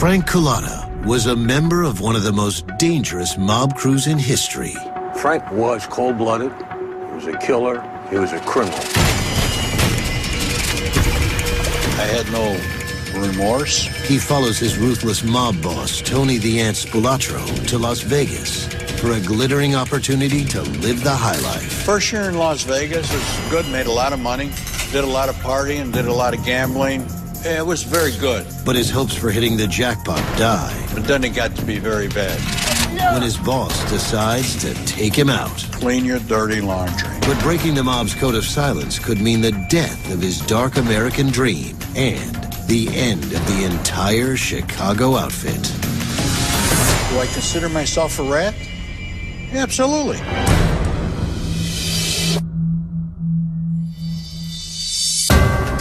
Frank Cullotta was a member of one of the most dangerous mob crews in history. Frank was cold-blooded. He was a killer. He was a criminal. I had no remorse. He follows his ruthless mob boss, Tony the Ant Spolatro, to Las Vegas for a glittering opportunity to live the high life. First year in Las Vegas was good, made a lot of money, did a lot of partying, did a lot of gambling. It was very good. But his hopes for hitting the jackpot die. But then it got to be very bad. When his boss decides to take him out. Clean your dirty laundry. But breaking the mob's code of silence could mean the death of his dark American dream and the end of the entire Chicago outfit. Do I consider myself a rat? Absolutely.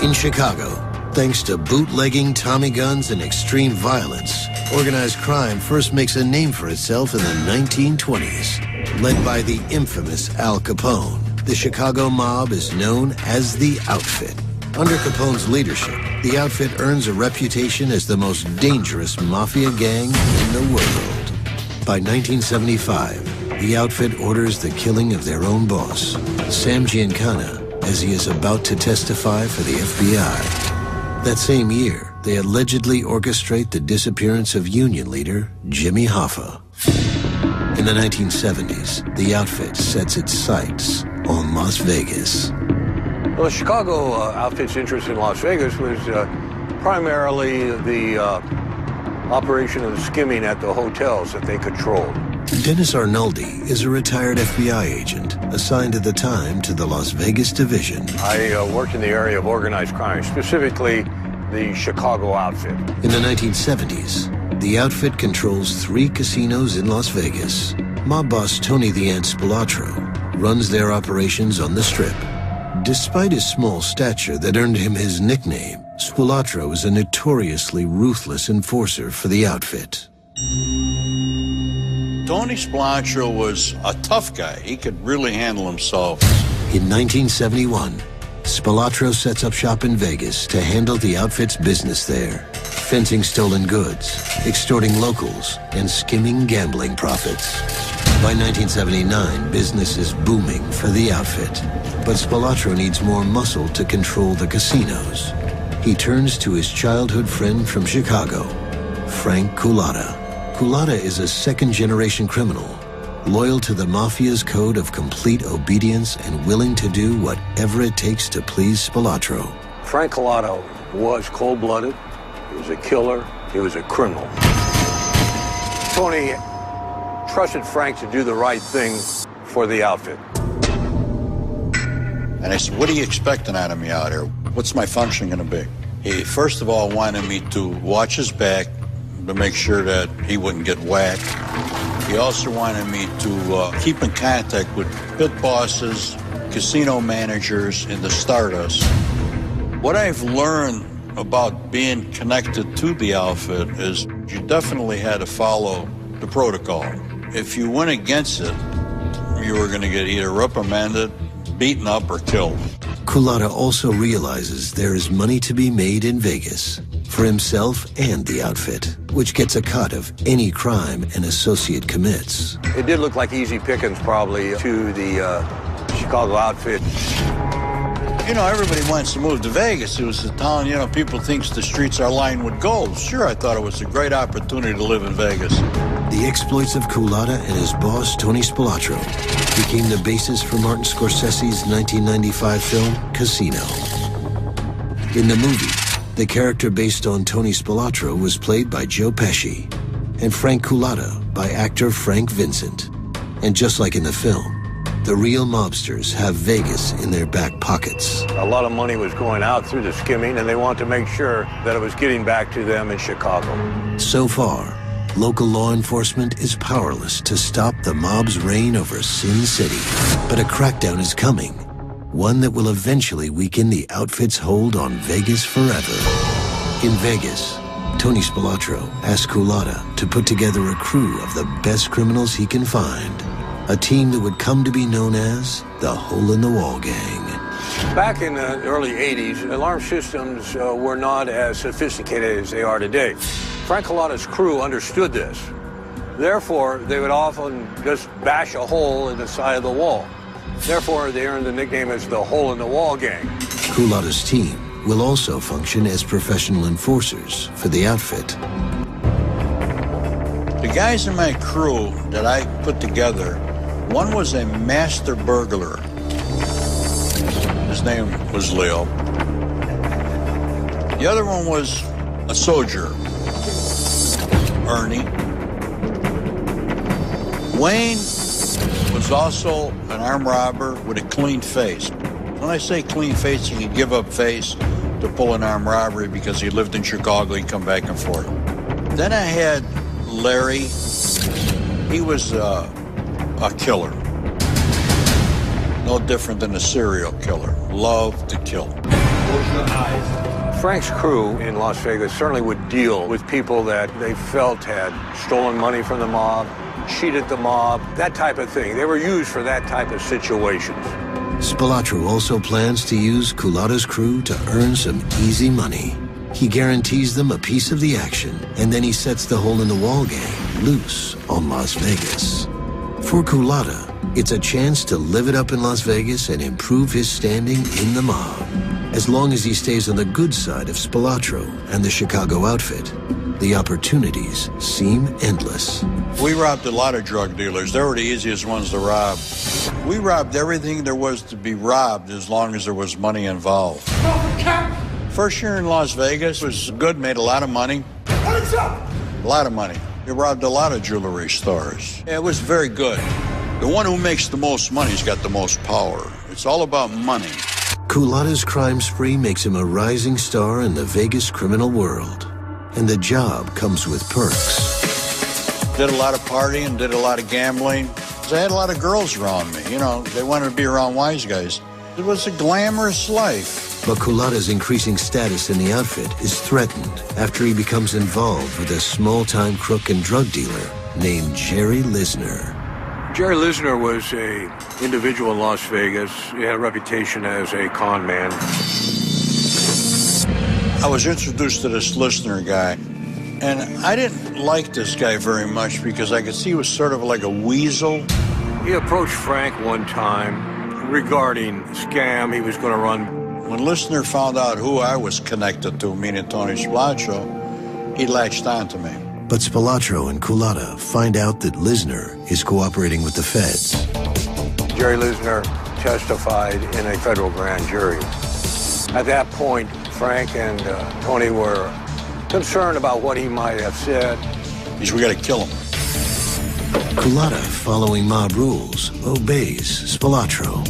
In Chicago, thanks to bootlegging, Tommy guns, and extreme violence, organized crime first makes a name for itself in the 1920s. Led by the infamous Al Capone, the Chicago mob is known as the Outfit. Under Capone's leadership, the Outfit earns a reputation as the most dangerous mafia gang in the world. By 1975, the Outfit orders the killing of their own boss, Sam Giancana, as he is about to testify for the FBI. That same year, they allegedly orchestrate the disappearance of union leader Jimmy Hoffa. In the 1970s, the Outfit sets its sights on Las Vegas. Well, the Chicago outfit's interest in Las Vegas was primarily the operation of skimming at the hotels that they controlled. Dennis Arnoldi is a retired FBI agent assigned at the time to the Las Vegas division. I worked in the area of organized crime, specifically the Chicago outfit. In the 1970s, the Outfit controls 3 casinos in Las Vegas. Mob boss Tony the Ant Spolatro runs their operations on the Strip. Despite his small stature that earned him his nickname, Spolatro is a notoriously ruthless enforcer for the Outfit. Tony Spolatro was a tough guy. He could really handle himself. In 1971, Spolatro sets up shop in Vegas to handle the Outfit's business there, fencing stolen goods, extorting locals, and skimming gambling profits. By 1979, business is booming for the Outfit, but Spolatro needs more muscle to control the casinos. He turns to his childhood friend from Chicago, Frank Cullotta. Cullotta is a second-generation criminal, loyal to the Mafia's code of complete obedience and willing to do whatever it takes to please Spolatro. Frank Cullotta was cold-blooded. He was a killer. He was a criminal. Tony trusted Frank to do the right thing for the outfit. And I said, what are you expecting out of me out here? What's my function going to be? He, first of all, wanted me to watch his back to make sure that he wouldn't get whacked. He also wanted me to keep in contact with pit bosses, casino managers, and the stardust. What I've learned about being connected to the outfit is you definitely had to follow the protocol. If you went against it, you were going to get either reprimanded, beaten up, or killed. Cullotta also realizes there is money to be made in Vegas for himself and the Outfit, which gets a cut of any crime an associate commits. It did look like easy pickings probably to the Chicago outfit. You know, everybody wants to move to Vegas. It was a town, you know, people think the streets are lined with gold. Sure, I thought it was a great opportunity to live in Vegas. The exploits of Cullotta and his boss, Tony Spolatro, became the basis for Martin Scorsese's 1995 film, Casino. In the movie, the character based on Tony Spolatro was played by Joe Pesci, and Frank Cullotta by actor Frank Vincent. And just like in the film, the real mobsters have Vegas in their back pockets. A lot of money was going out through the skimming, and they wanted to make sure that it was getting back to them in Chicago. So far, local law enforcement is powerless to stop the mob's reign over Sin City. But a crackdown is coming, one that will eventually weaken the Outfit's hold on Vegas forever. In Vegas, Tony Spolatro asks Cullotta to put together a crew of the best criminals he can find. A team that would come to be known as the Hole-in-the-Wall Gang. Back in the early 80s, alarm systems were not as sophisticated as they are today. Frank Cullotta's crew understood this. Therefore, they would often just bash a hole in the side of the wall. Therefore, they earned the nickname as the Hole in the Wall Gang. Cullotta's team will also function as professional enforcers for the outfit. The guys in my crew that I put together, one was a master burglar. His name was Leo. The other one was a soldier, Ernie. Wayne was also an armed robber with a clean face. When I say clean face, he could give up face to pull an armed robbery because he lived in Chicago, he'd come back and forth. Then I had Larry. He was a killer. No different than a serial killer. Loved to kill. Close your eyes. Frank's crew in Las Vegas certainly would deal with people that they felt had stolen money from the mob, cheated the mob, that type of thing. They were used for that type of situations. Spilotro also plans to use Cullotta's crew to earn some easy money. He guarantees them a piece of the action, and then he sets the Hole in the Wall gang loose on Las Vegas. For Cullotta, it's a chance to live it up in Las Vegas and improve his standing in the mob. As long as he stays on the good side of Spilotro and the Chicago outfit, the opportunities seem endless. We robbed a lot of drug dealers. They were the easiest ones to rob. We robbed everything there was to be robbed as long as there was money involved. First year in Las Vegas was good, made a lot of money. What's up? A lot of money. We robbed a lot of jewelry stores. It was very good. The one who makes the most money's got the most power. It's all about money. Cullotta's crime spree makes him a rising star in the Vegas criminal world. And the job comes with perks. Did a lot of partying, did a lot of gambling. I had a lot of girls around me. You know, they wanted to be around wise guys. It was a glamorous life. But Cullotta's increasing status in the outfit is threatened after he becomes involved with a small-time crook and drug dealer named Jerry Lisner. Jerry Lisner was an individual in Las Vegas. He had a reputation as a con man. I was introduced to this Lisner guy, and I didn't like this guy very much because I could see he was sort of like a weasel. He approached Frank one time regarding a scam he was going to run. When Lisner found out who I was connected to, meaning Tony Spilotro, he latched on to me. But Spilotro and Cullotta find out that Lisner is cooperating with the feds. Jerry Lisner testified in a federal grand jury. At that point, Frank and Tony were concerned about what he might have said. We got to kill him. Cullotta, following mob rules, obeys Spilotro.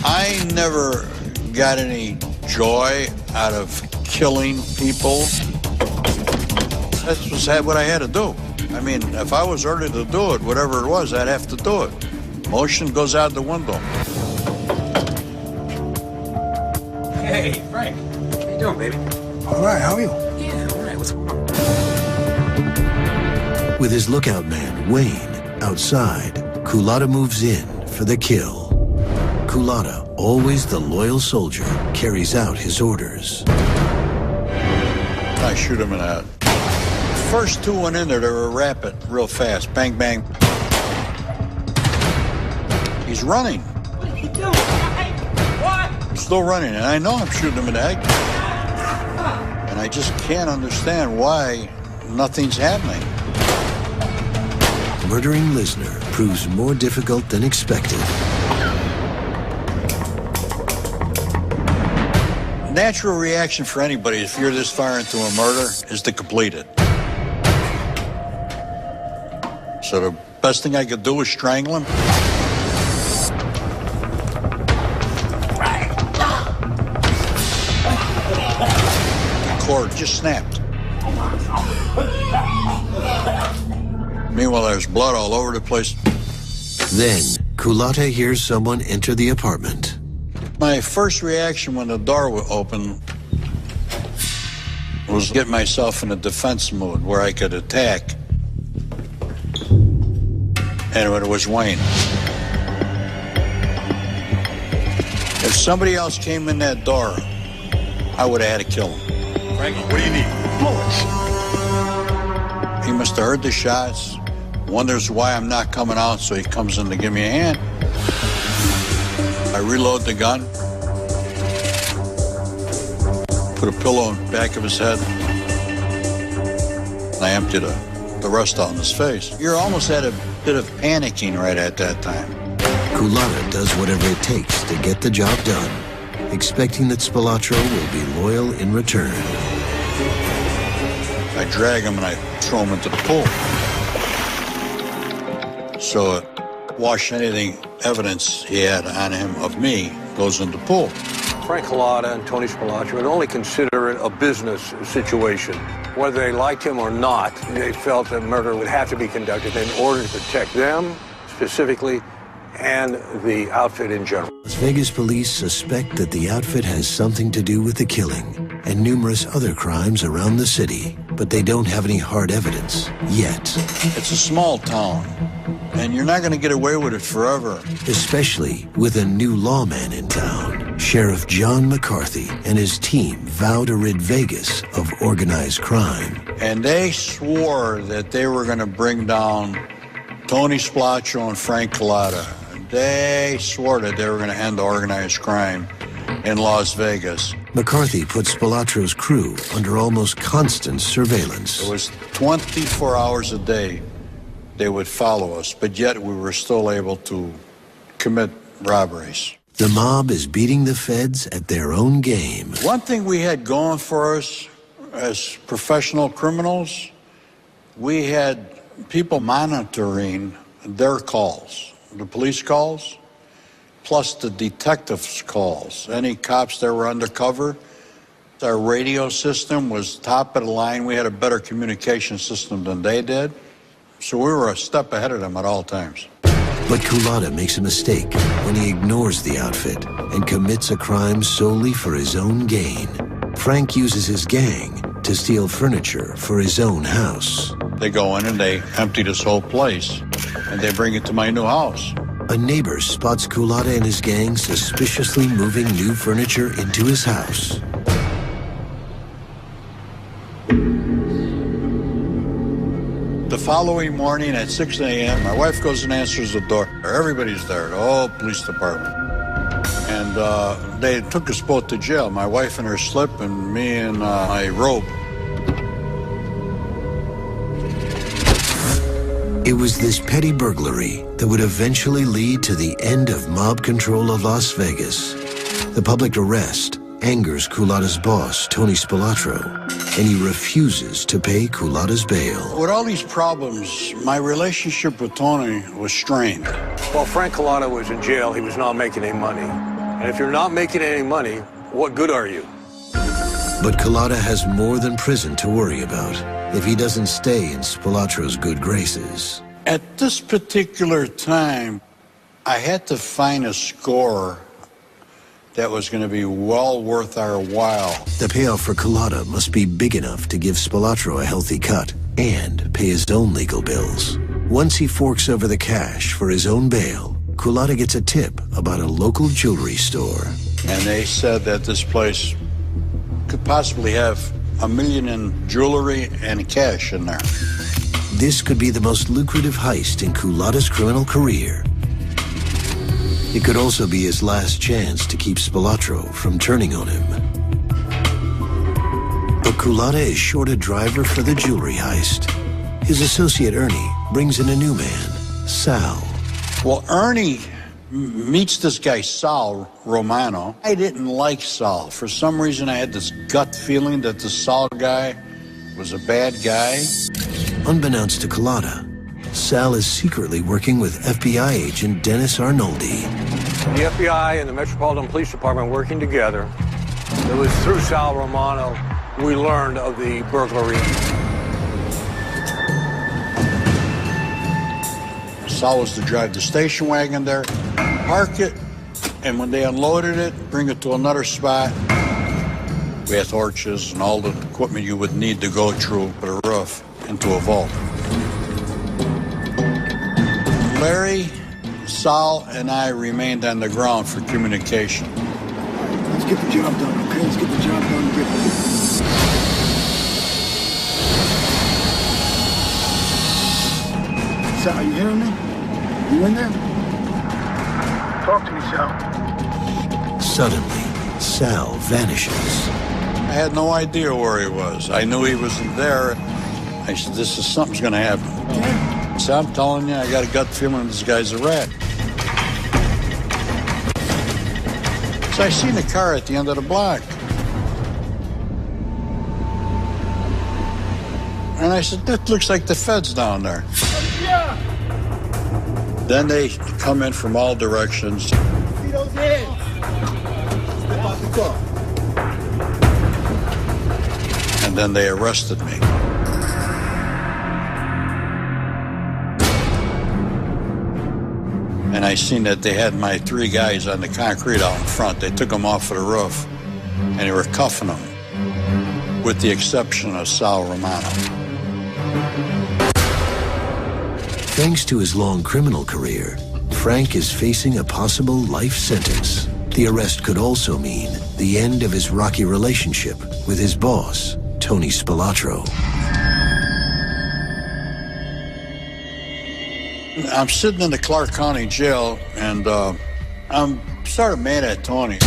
I never got any joy out of killing people. That's what I had to do. I mean, if I was ordered to do it, whatever it was, I'd have to do it. Motion goes out the window. Hey, Frank. How you doing, baby? All right, how are you? Yeah, all right. What's With his lookout man, Wayne, outside, Cullotta moves in for the kill. Cullotta, always the loyal soldier, carries out his orders. I shoot him in the head. First two went in there, they were rapid, real fast. Bang, bang. He's running. What are you doing? What? I'm still running, and I know I'm shooting him in the head. And I just can't understand why nothing's happening. Murdering Lisner proves more difficult than expected. Natural reaction for anybody, if you're this far into a murder, is to complete it. So the best thing I could do is strangle him. The cord just snapped. Meanwhile, there's blood all over the place. Then, Cullotta hears someone enter the apartment. My first reaction when the door was open was get myself in a defense mood where I could attack. And it was Wayne. If somebody else came in that door, I would have had to kill him. Frankie, what do you need? Bullets. must have heard the shots, wonders why I'm not coming out, so he comes in to give me a hand. I reload the gun, put a pillow in the back of his head, and I emptied the rest out in his face. You're almost at a bit of panicking right at that time. Cullotta does whatever it takes to get the job done, expecting that Spilotro will be loyal in return. I drag him and I throw him into the pool. So wash anything, evidence he had on him of me, goes in the pool. Frank Cullotta and Tony Spilotro would only consider it a business situation. Whether they liked him or not, they felt that murder would have to be conducted in order to protect them specifically and the outfit in general. Las Vegas police suspect that the outfit has something to do with the killing and numerous other crimes around the city, but they don't have any hard evidence yet. It's a small town, and you're not going to get away with it forever. Especially with a new lawman in town. Sheriff John McCarthy and his team vow to rid Vegas of organized crime. And they swore that they were going to bring down Tony Spilotro and Frank Cullotta. They swore that they were going to end organized crime in Las Vegas. McCarthy put Spilotro's crew under almost constant surveillance. It was 24 hours a day they would follow us, but yet we were still able to commit robberies. The mob is beating the feds at their own game. One thing we had going for us as professional criminals, we had people monitoring their calls, the police calls, plus the detectives' calls. Any cops that were undercover, our radio system was top of the line. We had a better communication system than they did. So we were a step ahead of them at all times. But Cullotta makes a mistake when he ignores the outfit and commits a crime solely for his own gain. Frank uses his gang to steal furniture for his own house. They go in and they empty this whole place, and they bring it to my new house. A neighbor spots Cullotta and his gang suspiciously moving new furniture into his house. The following morning at 6 a.m., my wife goes and answers the door. Everybody's there, the whole police department. And they took us both to jail, my wife in her slip and me in my robe. It was this petty burglary that would eventually lead to the end of mob control of Las Vegas. The public arrest angers Cullotta's boss, Tony Spilotro, and he refuses to pay Cullotta's bail. With all these problems, my relationship with Tony was strained. While Frank Cullotta was in jail, he was not making any money. And if you're not making any money, what good are you? But Cullotta has more than prison to worry about if he doesn't stay in Spilotro's good graces. At this particular time, I had to find a score that was going to be well worth our while. The payoff for Cullotta must be big enough to give Spilotro a healthy cut and pay his own legal bills. Once he forks over the cash for his own bail, Cullotta gets a tip about a local jewelry store. And they said that this place could possibly have $1 million in jewelry and cash in there. This could be the most lucrative heist in Cullotta's criminal career. It could also be his last chance to keep Spilotro from turning on him. But Cullotta is short a driver for the jewelry heist. His associate Ernie brings in a new man, Sal. Well, Ernie meets this guy, Sal Romano. I didn't like Sal. For some reason, I had this gut feeling that the Sal guy was a bad guy. Unbeknownst to Cullotta, Sal is secretly working with FBI agent Dennis Arnoldi. The FBI and the Metropolitan Police Department working together. It was through Sal Romano we learned of the burglary. Sal was to drive the station wagon there, park it, and when they unloaded it, bring it to another spot. We had torches and all the equipment you would need to go through the roof into a vault. Larry, Sal, and I remained on the ground for communication. Let's get the job done, okay? Let's get the job done. Sal, are you hearing me? You in there? Talk to me, Sal. Suddenly, Sal vanishes. I had no idea where he was. I knew he wasn't there. I said, something's going to happen. Yeah. So I'm telling you, I got a gut feeling this guy's a rat. So I seen the car at the end of the block. And I said, that looks like the feds down there. Yeah. Then they come in from all directions. See those hands? Step out the car. And then they arrested me. And I seen that they had my 3 guys on the concrete out in front. They took them off of the roof, and they were cuffing them, with the exception of Sal Romano. Thanks to his long criminal career, Frank is facing a possible life sentence. The arrest could also mean the end of his rocky relationship with his boss, Tony Spilatro. I'm sitting in the Clark County jail, and I'm sort of mad at Tony.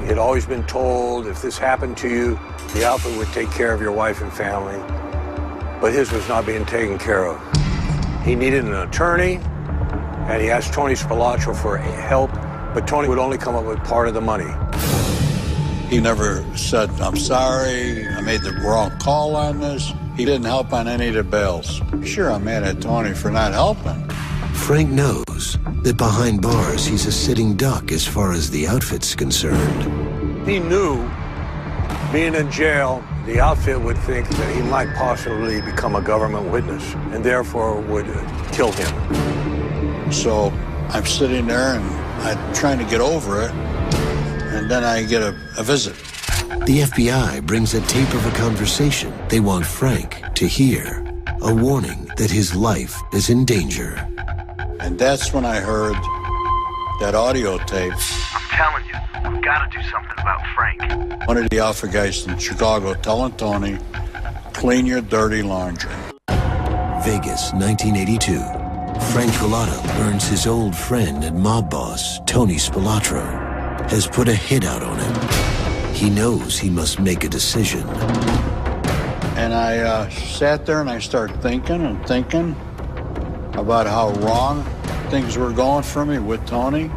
He had always been told if this happened to you, the outfit would take care of your wife and family, but his was not being taken care of. He needed an attorney, and he asked Tony Spilatro for help, but Tony would only come up with part of the money. He never said, I'm sorry, I made the wrong call on this. He didn't help on any of the bails. Sure, I'm mad at Tony for not helping. Frank knows that behind bars, he's a sitting duck as far as the outfit's concerned. He knew, being in jail, the outfit would think that he might possibly become a government witness, and therefore would kill him. So I'm sitting there, and I'm trying to get over it, and then I get a visit. The FBI brings a tape of a conversation they want Frank to hear, a warning that his life is in danger. And that's when I heard that audio tape. I'm telling you, we've got to do something about Frank. One of the alpha guys in Chicago telling Tony, clean your dirty laundry. Vegas, 1982. Frank Cullotta learns his old friend and mob boss, Tony Spilatro, has put a hit out on him. He knows he must make a decision. And I sat there and I started thinking about how wrong things were going for me with Tony.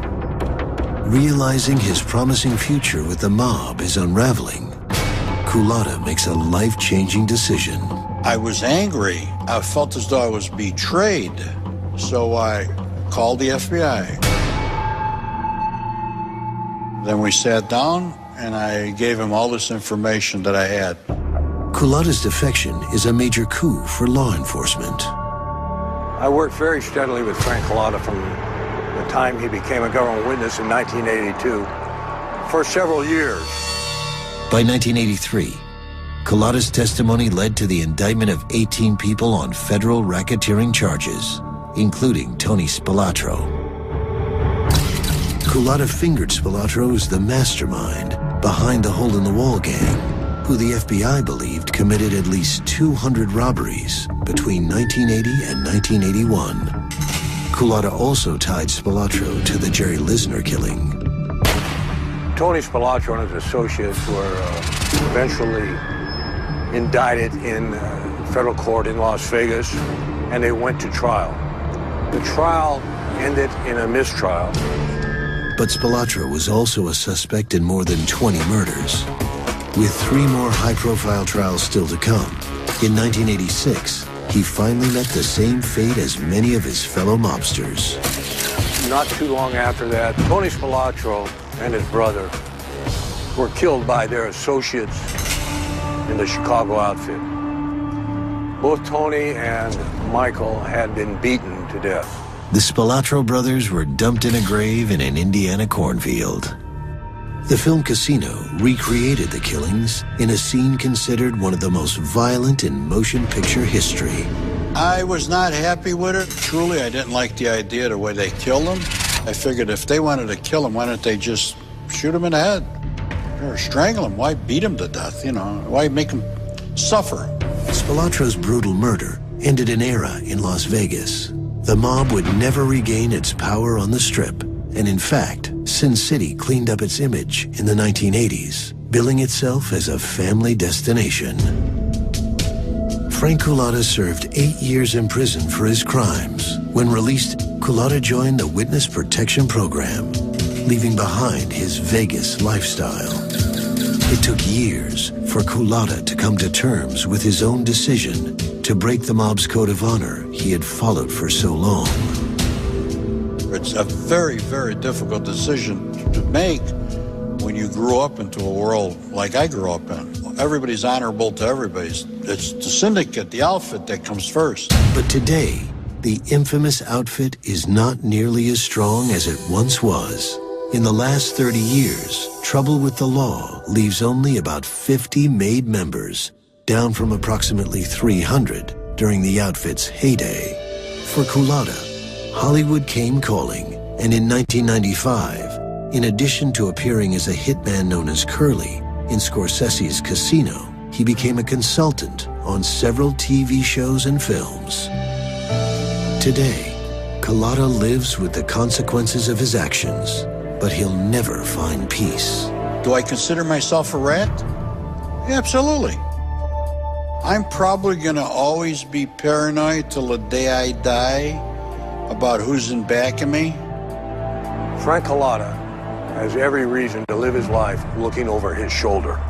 Realizing his promising future with the mob is unraveling, Cullotta makes a life-changing decision. I was angry. I felt as though I was betrayed. So I called the FBI. Then we sat down and I gave him all this information that I had. Cullotta's defection is a major coup for law enforcement. I worked very steadily with Frank Cullotta from the time he became a government witness in 1982 for several years. By 1983, Cullotta's testimony led to the indictment of 18 people on federal racketeering charges, including Tony Spilatro. Cullotta fingered Spilatro as the mastermind behind the hole-in-the-wall gang, who the FBI believed committed at least 200 robberies between 1980 and 1981. Cullotta also tied Spilatro to the Jerry Lisner killing. Tony Spilatro and his associates were eventually indicted in federal court in Las Vegas, and they went to trial. The trial ended in a mistrial. But Spilatro was also a suspect in more than 20 murders. With 3 more high-profile trials still to come, in 1986, he finally met the same fate as many of his fellow mobsters. Not too long after that, Tony Spilatro and his brother were killed by their associates in the Chicago outfit. Both Tony and Michael had been beaten to death. The Spilatro brothers were dumped in a grave in an Indiana cornfield. The film Casino recreated the killings in a scene considered one of the most violent in motion picture history. I was not happy with it. Truly, I didn't like the idea of the way they killed him. I figured if they wanted to kill him, why don't they just shoot him in the head? Or strangle him. Why beat him to death, you know? Why make him suffer? Spilatro's brutal murder ended an era in Las Vegas. The mob would never regain its power on the Strip, and in fact, Sin City cleaned up its image in the 1980s, billing itself as a family destination. Frank Cullotta served 8 years in prison for his crimes. When released, Cullotta joined the Witness Protection Program, leaving behind his Vegas lifestyle. It took years for Cullotta to come to terms with his own decision to break the mob's code of honor he had followed for so long. It's a very, very difficult decision to make when you grew up into a world like I grew up in. Everybody's honorable to everybody. It's the syndicate, the outfit that comes first. But today, the infamous outfit is not nearly as strong as it once was. In the last 30 years, trouble with the law leaves only about 50 made members, down from approximately 300 during the outfit's heyday. For Cullotta, Hollywood came calling, and in 1995, in addition to appearing as a hitman known as Curly in Scorsese's Casino, he became a consultant on several TV shows and films. Today, Cullotta lives with the consequences of his actions, but he'll never find peace. Do I consider myself a rat? Yeah, absolutely. I'm probably gonna always be paranoid till the day I die about who's in back of me. Frank Cullotta has every reason to live his life looking over his shoulder.